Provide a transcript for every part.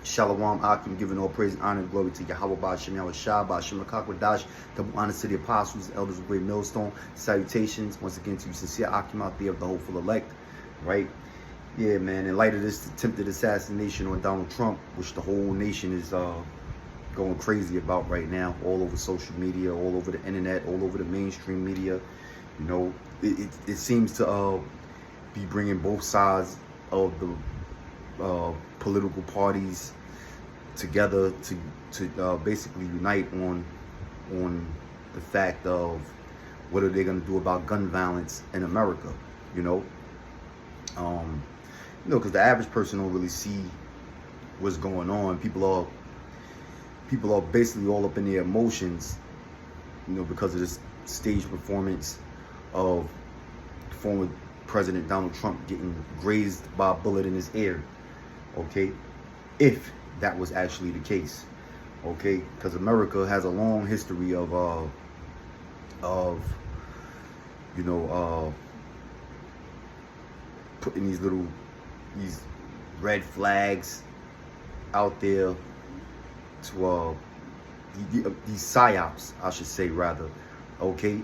Shalom Akim, giving all praise and honor and glory to Yahweh Ba'Shem Yahweh Shah, Ba'Shem Lakakwadash, double honor to the apostles, elders of Great Millstone. Salutations once again to you sincere Akim out there of the hopeful elect, right? Yeah, man, in light of this attempted assassination on Donald Trump, which the whole nation is going crazy about right now, all over social media, all over the internet, all over the mainstream media, you know, it seems to be bringing both sides of the political parties together to basically unite on the fact of what are they going to do about gun violence in America, you know, because the average person don't really see what's going on. People are basically all up in their emotions, you know, because of this stage performance of former President Donald Trump getting grazed by a bullet in his ear. Okay, if that was actually the case, okay, because America has a long history of you know, putting these red flags out there to these psyops, I should say, rather, okay,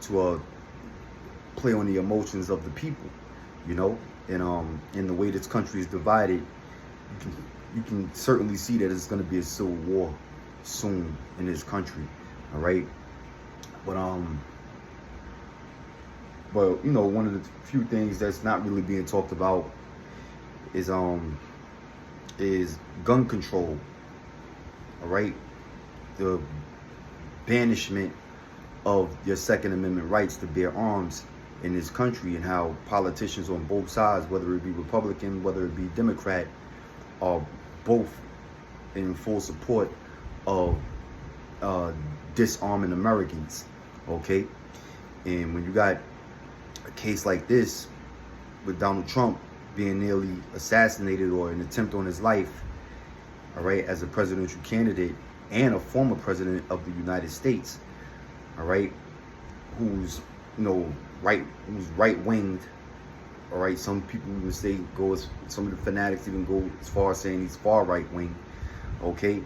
to play on the emotions of the people, you know, and in the way this country is divided, you can certainly see that it's going to be a civil war soon in this country, all right. But you know, one of the few things that's not really being talked about is gun control, all right. The banishment of your Second Amendment rights to bear arms in this country, and how politicians on both sides, whether it be Republican, whether it be Democrat, are both in full support of disarming Americans, okay? And when you got a case like this with Donald Trump being nearly assassinated, or an attempt on his life, all right, as a presidential candidate and a former president of the United States, all right, who's, you know, who's right-winged, all right. Some people even say, some of the fanatics even go as far as saying he's far right-wing, okay.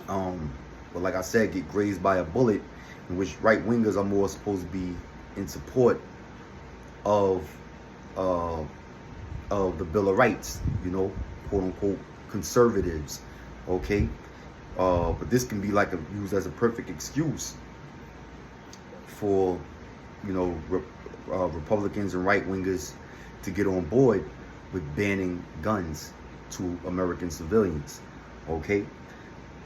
But like I said, get grazed by a bullet, in which right-wingers are more supposed to be in support of the Bill of Rights, you know, quote-unquote conservatives, okay. But this can be used as a perfect excuse for, you know, Republicans and right-wingers to get on board with banning guns to American civilians, okay.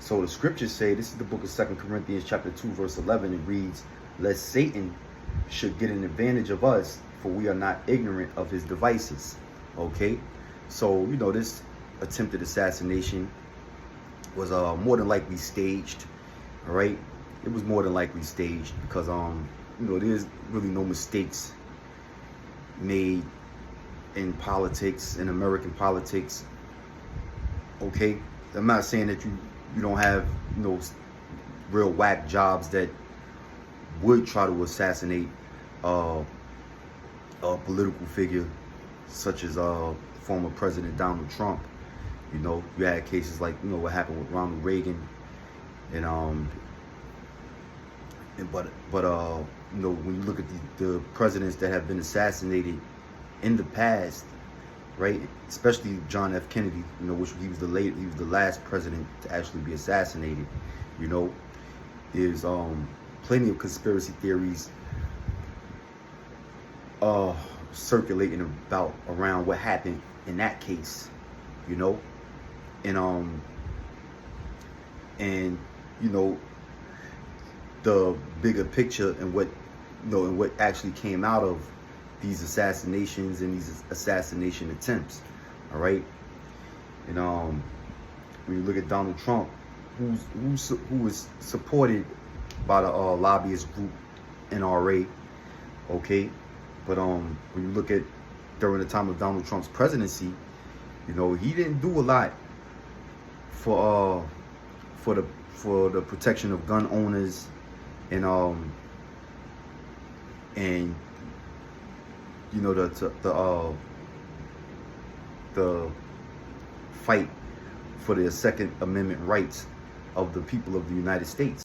So the scriptures say, this is the book of 2 Corinthians chapter 2 verse 11, it reads, lest Satan should get an advantage of us, for we are not ignorant of his devices, okay. So, you know, this attempted assassination was more than likely staged, all right. It was more than likely staged because you know, there's really no mistakes made in politics, in American politics, okay. I'm not saying that you don't have, you know, real whack jobs that would try to assassinate a political figure such as former President Donald Trump. You know, you had cases like, you know, what happened with Ronald Reagan, and but you know, when you look at the presidents that have been assassinated in the past, right, especially John F. Kennedy, you know, which he was the last president to actually be assassinated, you know, there's plenty of conspiracy theories circulating around what happened in that case, you know, and you know, the bigger picture and what, you know, and what actually came out of these assassinations and these assassination attempts, all right. And when you look at Donald Trump, who was supported by the lobbyist group NRA, okay. But when you look at during the time of Donald Trump's presidency, you know, he didn't do a lot for the protection of gun owners and you know, the fight for the Second Amendment rights of the people of the United States.